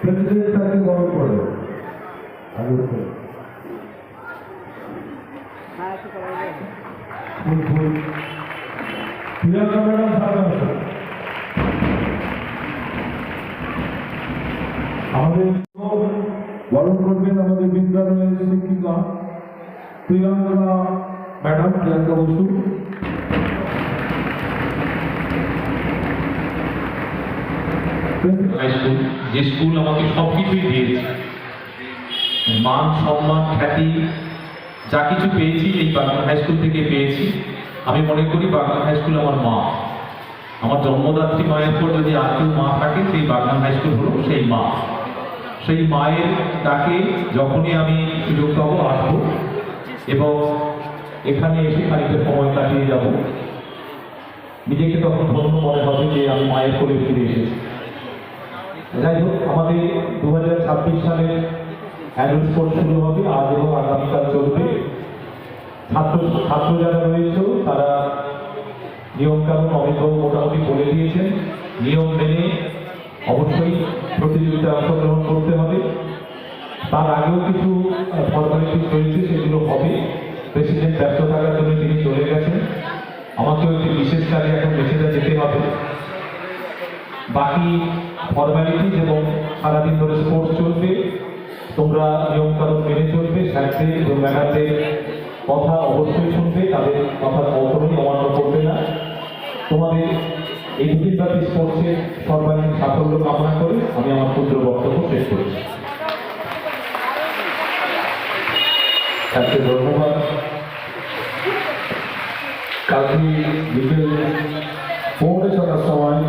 President তাকে গরম করে প্রিয়াঙ্কা ম্যাডাম আমাদের বরণ করবেন আমাদের বিদ্যালয়ের শিক্ষিকা Priyanka madam, Priyanka Basu. High school, যে স্কুল আমাকে সবকিছুই দিয়েছে, মান সম্মান খ্যাতি যা কিছু পেয়েছি এই বাগনান হাই স্কুল থেকে পেয়েছি। আমি মনে করি বাগনান হাই স্কুল আমার মা, আমার জন্মদাত্রী মায়ের পর যদি আর কেউ মা থাকে সেই বাগনান হাই স্কুল হলো সেই মা। সেই মায়ের ডাকে যখনই আমি সুযোগ পাবো আসবো এবং এখানে এসে খানিকটা সময় কাটিয়ে যাব। নিজেকে তখন ধন্য মনে হবে যে আমি মায়ের কোলে ফিরে এসেছি। যাই হোক, আমাদের 2026 সালের অ্যানুয়াল স্পোর্টস শুরু হবে আজ এবং আগামীকাল চলবে। ছাত্র যারা রয়েছে তারা নিয়মকানুন অনেকভাবে মোটামুটি বলে দিয়েছেন। নিয়ম মেনে অবশ্যই প্রতিযোগিতায় অংশগ্রহণ করতে হবে। তার আগেও কিছু ফর্মালিটিস রয়েছে, সেগুলো হবে। প্রেসিডেন্ট ব্যস্ত থাকার জন্য তিনি চলে গেছেন, আমাকেও একটি বিশেষ কাজে এখন মেসেজে যেতে হবে। বাকি ফর্মালিটিস এবং সারাদিন ধরে স্পোর্টস চলবে, তোমরা নিয়মকানুন মেনে চলবে। স্যারদের এবং ম্যাডামদের কথা অবশ্যই শুনবে, তাদের কথা কখনোই অমান্য করবে না। তোমাদের এই দুদিনব্যাপী স্পোর্টসের সর্বাঙ্গীন সাফল্য কামনা করে আমি আমার ক্ষুদ্র বক্তব্য শেষ করছি। ধন্যবাদ। কালকে বিকেল 4:30 সময়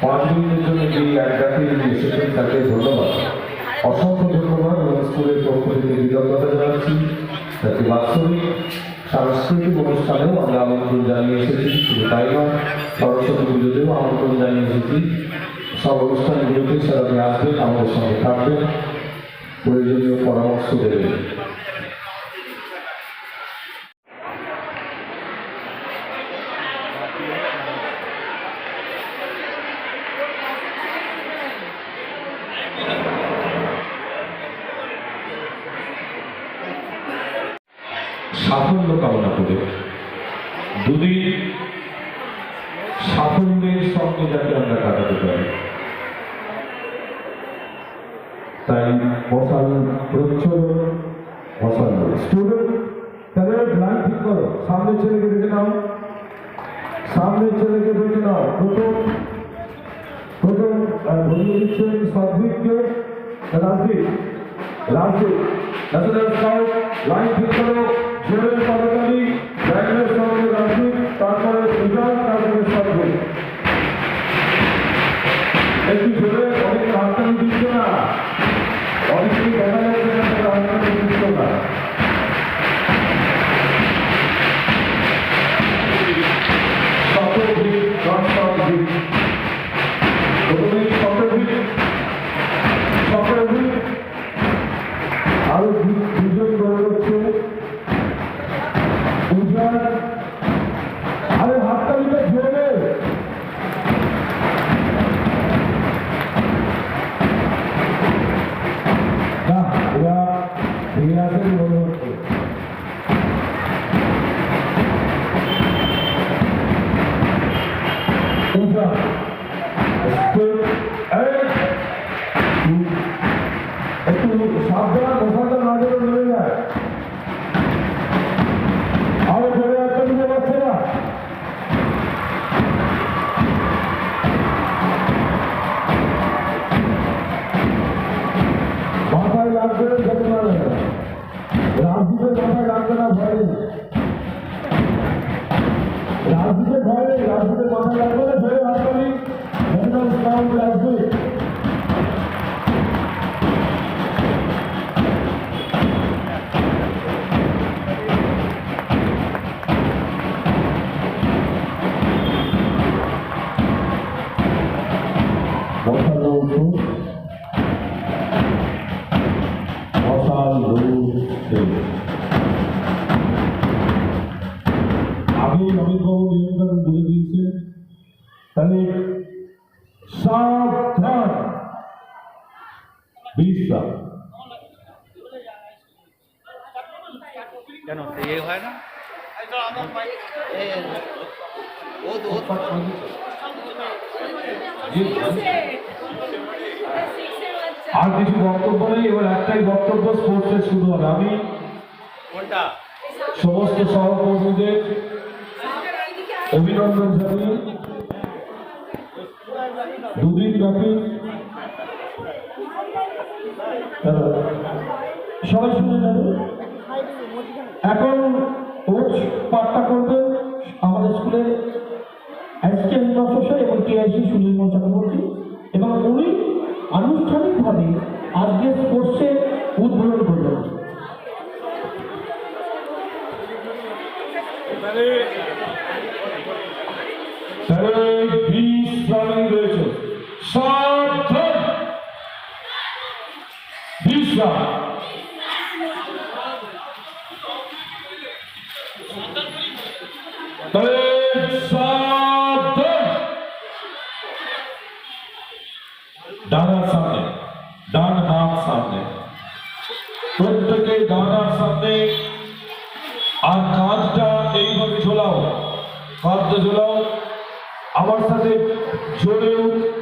5 মিনিটের জন্য যে একটাকে এসেছেন তাকে ধন্যবাদ, অসংখ্য ধন্যবাদ এবং স্কুলের পক্ষ থেকে কৃতজ্ঞতা জানাচ্ছি। তাকে বাৎসরিক সাংস্কৃতিক অনুষ্ঠানেও আমরা আমন্ত্রণ জানিয়ে এসেছি, শুধু তাই নয় সরস্বতী পুজোতেও আমন্ত্রণ জানিয়ে এসেছি। সব অনুষ্ঠানগুলোতে স্যার আসবেন, আমাদের সঙ্গে থাকবেন, প্রয়োজনীয় পরামর্শ দেবেন। সাফল্য কামনা করে দুদিন সাফল্যের সঙ্গে যাতে আমরা কাটাতে পারি, তাই বসান প্রচ্ছন্ন বসান। স্টুডেন্ট তাদের লাইন ঠিক করো, সামনে ছেলেকে দেখে নাও, সামনে ছেলেকে দেখে নাও। প্রথম ভরিয়ে দিচ্ছেন সাত্বিককে, রাজদীপ ন্যাশনাল স্কাউট। লাইন ঠিক করো, জোরের পদকালী ব্যাগের সঙ্গে রাজদীপ, তারপরে সুজান, তারপরে সাত্বিক। একটু জোরে, অনেক হাততালি দিচ্ছে না, অনেকেই দেখা যাচ্ছে না তারা হাততালি দিচ্ছে না। শতভিক শতভিক আরো দুজন করে হচ্ছে পূজার। আরে হাততালিটা জোরে। না এরা ফিরে আসেন মনে হচ্ছে। পূজা একটু সাবধান, মশাটা না যেন নেমে যায়। আরো জোরে একটা দিতে পারছে না। মাথায় লাগবে যেতে পারে না, রাজদীপের মাথায় লাগবে না, ভয় নেই। রাজদীপের ভয় নেই, রাজদীপের মাথায় লাগবে না। ধরে হাততালি ন্যাশনাল স্কাউট রাজদীপ। বসানো উঠুন, বসান বিশ্রাম। কেন এ হয় না আর কিছু বক্তব্য নেই, এবার একটাই বক্তব্য, স্পোর্টসের শুরু হবে। আমি কোনটা সমস্ত সহকর্মীদের অভিনন্দন জানিয়ে দুদিন ব্যাপী সবাই শুনে নেবে। এখন কোচ পাঠটা করবে আমাদের স্কুলের অ্যাসিস্ট্যান্ট প্রফেসর এবং টিআইসি সুনীল চক্রবর্তী, এবং উনি আনুষ্ঠানিকভাবে আজকে স্পোর্টসের উদ্বোধন করবেন। বিশ্রামে রয়েছে সাবধান, বিশ্রাম। ডানার সামনে, ডান হাত সামনে, প্রত্যেকে ডানার সামনে, আর কাঁধটা এইভাবে ঝোলাও, কাঁধটা ঝোলাও। আমার সাথে জোরে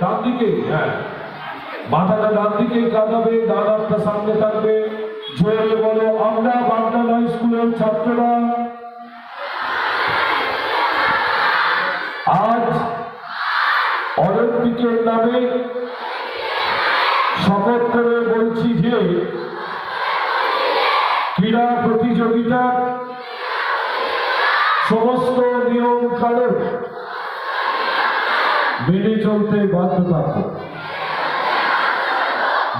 ডান দিকে, হ্যাঁ, মাথাটা ডান দিকে কাঁদাবে, ডান হাতটা সামনে থাকবে। জোরে বলো, আমরা বাগনান হাই স্কুলের ছাত্ররা আজ অলিম্পিকের নামে শপথ করে বলছি যে ক্রীড়া প্রতিযোগিতার সমস্ত নিয়ম কানুন মেনে চলতে বাধ্য থাকব।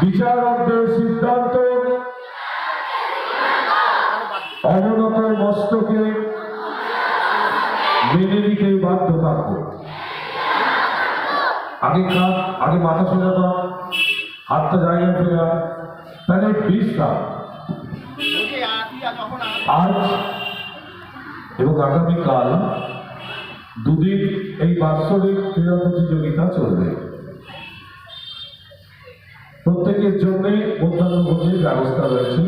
বিচারকদের সিদ্ধান্ত অবনত মস্তকে মেনে নিতে বাধ্য থাকব। আগে মাথা সোজা কর, হাতটা জায়গায় ফেরা, তাহলে বিশ্রাম। আজ এবং আগামীকাল দুদিন এই বাৎসরিক ক্রীড়া প্রতিযোগিতা চলবে। প্রত্যেকের জন্যই মধ্যাহ্নভোজের ব্যবস্থা রয়েছে।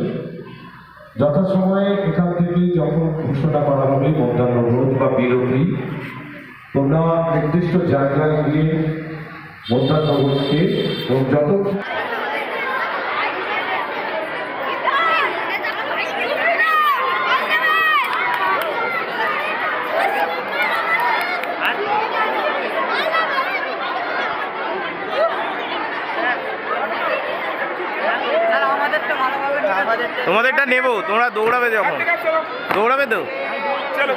যথাসময়ে এখান থেকে যখন ঘোষণা করা হবে মধ্যাহ্নভোজ বা বিরতি, তোমরা নির্দিষ্ট জায়গায় গিয়ে মধ্যাহ্নভোজকে এবং যত তোমাদেরটা নেবো, তোমরা দৌড়াবে যখন, দৌড়াবে তো চলো।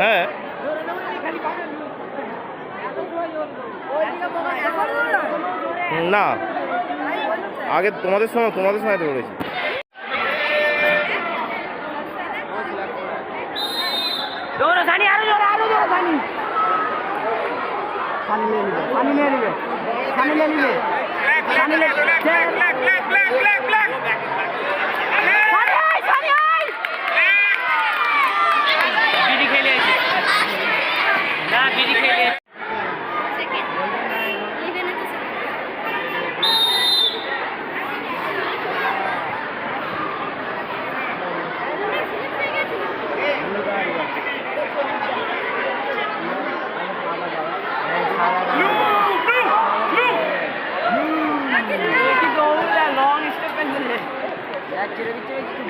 হ্যাঁ, না আগে তোমাদের সময় তো করেছি।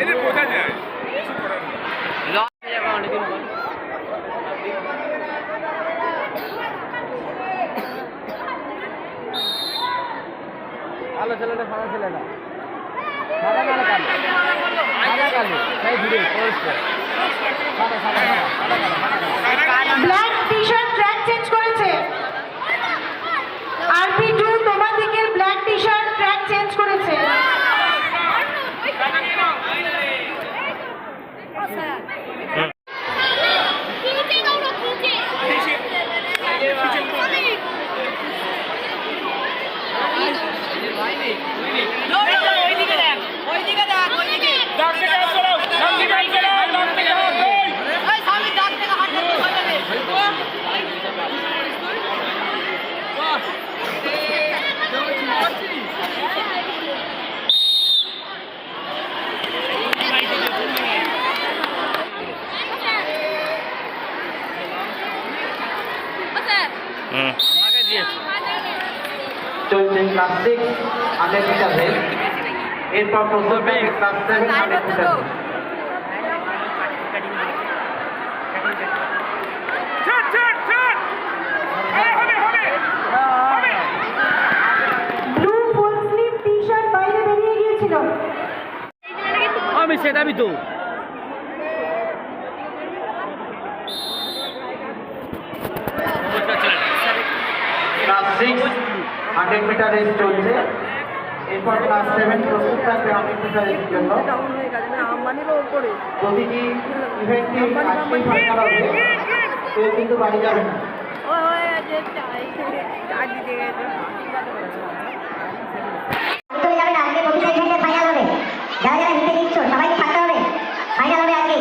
এদের বোঝা যায় কালো ছেলেটা সাদা ছেলেটা সাদা কালো কালো সাদা কালো সেই ঘুরে পরিষ্কার সাদা সাদা সাদা কালো ব্ল্যাক টি-শার্ট ট্র্যাক চেঞ্জ করেছে। আরপি2 তোমার দিকের ব্ল্যাক টি-শার্ট ট্র্যাক চেঞ্জ করেছে। চলছে ক্লাস 6 100 মিটার রেস। এরপর প্রস্তুত হবে class 7 100 metre race. Blue full sleeve T shirt বাইরে বেরিয়ে গিয়েছিল। আমি সেটাই তো ক্লাস 6 100 মিটার রেস চলছে। এরপর ক্লাস 7 প্রস্তুত থাকবে 100 মিটার রেসের জন্য। প্রতিটি ইভেন্টটি আজকেই ফাইনাল হবে, কেউ কিন্তু বাড়ি যাবে না। চলে যাবে না, আজকে প্রতিটা ইভেন্টে ফাইনাল হবে। যারা যারা জিতে নিচ্ছ সবাইকে থাকতে হবে, ফাইনাল হবে আজকে।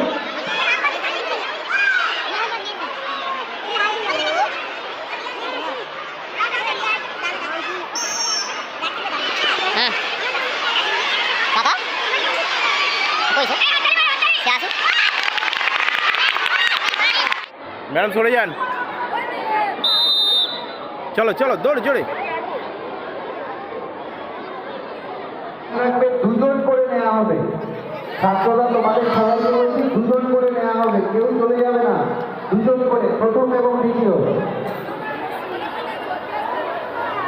কাকা কইছে সে আসুক। ম্যাডাম সরে যান, চলো চলো দৌড়ে জোরে। রাখবে, দুজন করে নেওয়া হবে। ছাত্ররা তোমাদের সবাইকে বলছি, দুজন করে নেওয়া হবে, কেউ চলে যাবে না। দুজন করে, প্রথম এবং দ্বিতীয়।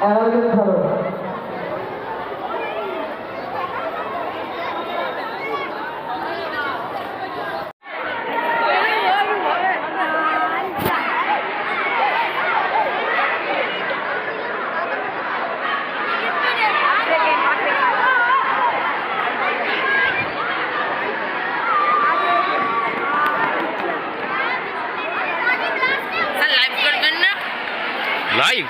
11 জন ছাড়ো। লাইভ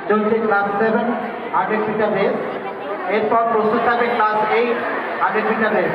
চলছে ক্লাস 7 100 মিটার রেস। এরপর প্রস্তুত থাকবে ক্লাস 8 100 মিটার রেস।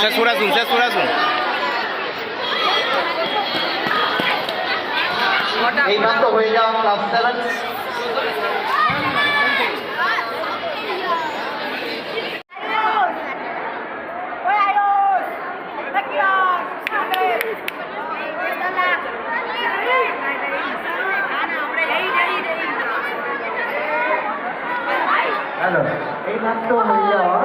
স্যার সরে আসুন, স্যার সরে আসুন। এই মাত্র হয়ে যাওয়া ক্লাস 7 হ্যালো, এই মাত্র হয়ে যাওয়া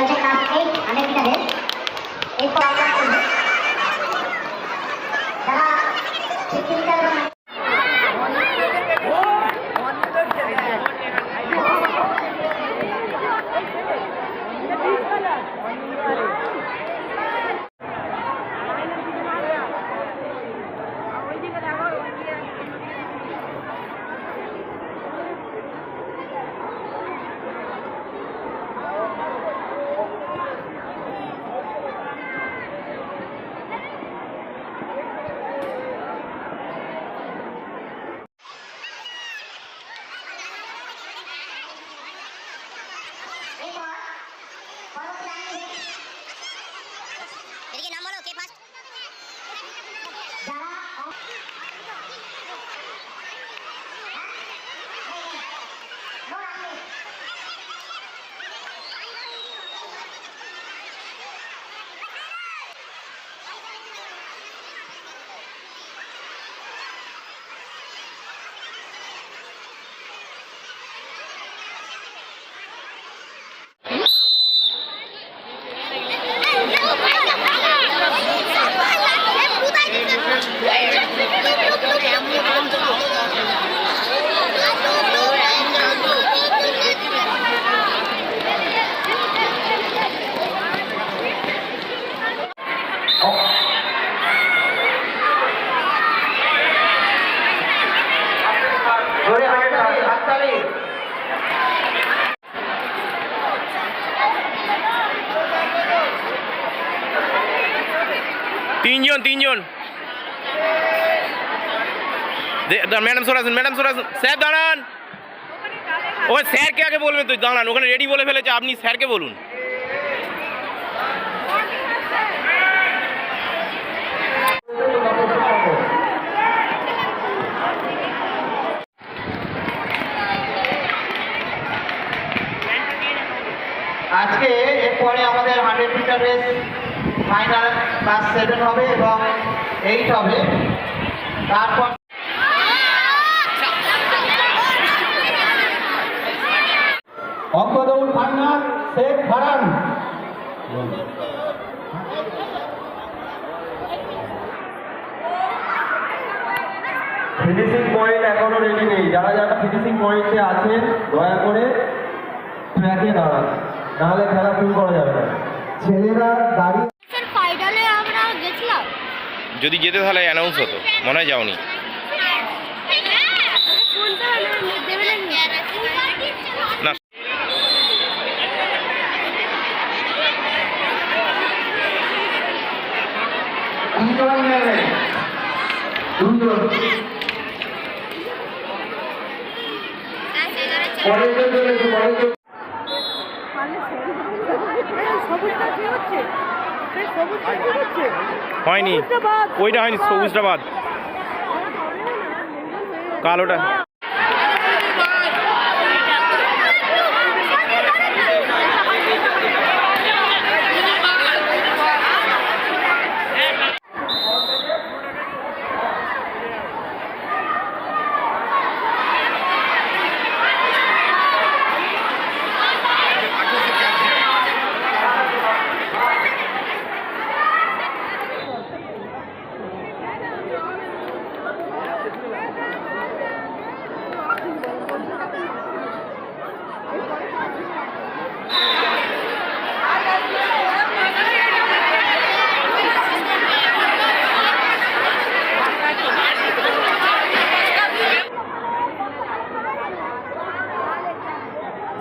হচ্ছে ক্লাস 8 100 মিটারের। এরপর আমরা করব যারা 50 মিটার এবং এদিকে নাম বলো কে ফার্স্ট যারা জোরে হাততালি। তিনজন ম্যাডাম সরাসুন স্যার দাঁড়ান। ওখানে স্যারকে আগে বলবেন, তুই দাঁড়ান, ওখানে রেডি বলে ফেলেছে, আপনি স্যারকে বলুন। আজকে এরপরে আমাদের 100 মিটার রেস ফাইনাল ক্লাস 7 হবে এবং 8 হবে। তারপর অঙ্ক দৌড় final Sheikh Farhan. Finishing point এখনো রেডি নেই। যারা যারা ফিনিশিং পয়েন্টে আছেন দয়া করে ট্র্যাকে দাঁড়ান, নাহলে খেলা শুরু করা যাবে না। ছেলেরা দাঁড়িয়ে ফাইনালে আমরা গেছিলাম। যদি যেতে তাহলে অ্যানাউন্স হতো, মনে হয় যাওনি। না দুজন নেবে, দুজন কলেজে চলেছে, কলেজে হয়নি, ওইটা হয়নি, সবুজটা বাদ, কালোটা।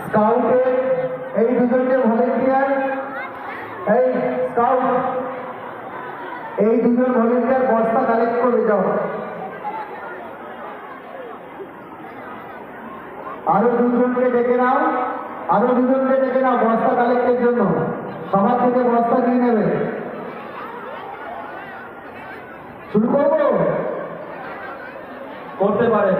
স্কাউটের এই দুজনকে ভলেন্টিয়ার, এই স্কাউট এই দুজন ভলেন্টিয়ার বস্তা কালেক্ট করে যাও। আরো দুজনকে ডেকে নাও, আরো দুজনকে ডেকে নাও বস্তা কালেক্টের জন্য। সবার থেকে বস্তা নিয়ে নেবে। শুরু করবো, করতে পারে।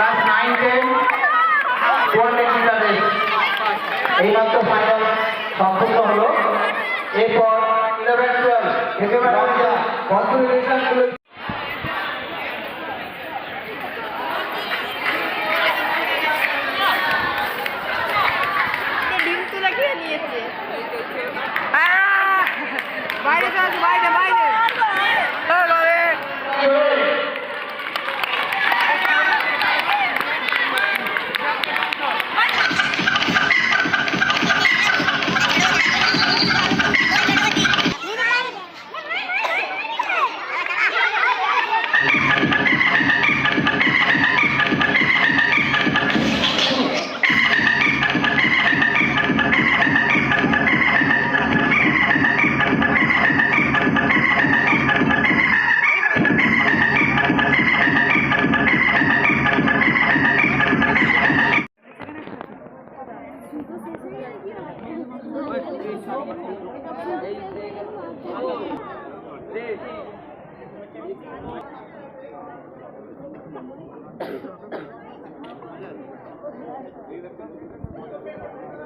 ক্লাস 9, 10 200 মিটার রেস এইমাত্র ফাইনাল সম্পূর্ণ হলো। এরপর 11, 12 একেবারে কনসোলিডেশন গুলো ডিম তুলে খেয়ে নিয়েছে। বাইরে যাস, বাইরে বাইরে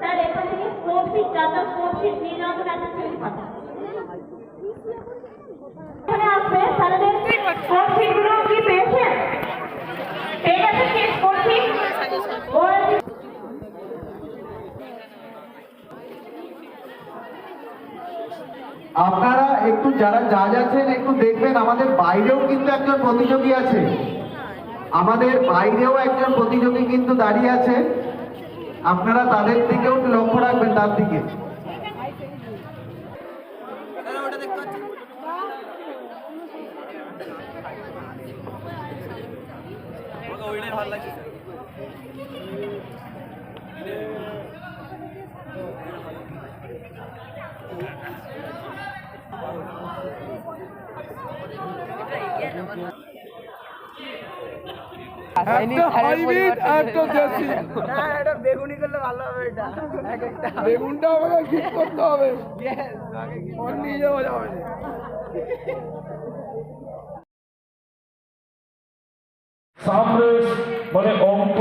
স্যার এখান থেকে sports fit data sports fit নিয়ে যাওয়ার জন্য একটা ছেলে কথা এখানে আসবে স্যারদের স্পোর্টস ফিট গুলো কি পেয়েছেন? পেয়ে গেছেন কি স্পোর্টস ফিট? আপনারা একটু যারা আছেন একটু দেখবেন, আমাদের বাইরেও কিন্তু একজন প্রতিযোগী আছে, আমাদের বাইরেও একজন প্রতিযোগী কিন্তু দাঁড়িয়ে আছে, আপনারা তাদের দিকেও একটু লক্ষ্য রাখবেন, তার দিকে। ওইটাই ভালো লাগছে। বেগুনি করলে ভালো হবে, এটা বেগুনটা আমাকে গিফট করতে হবে, নিয়ে যাওয়া যাবে। সামরেশ মানে অঙ্ক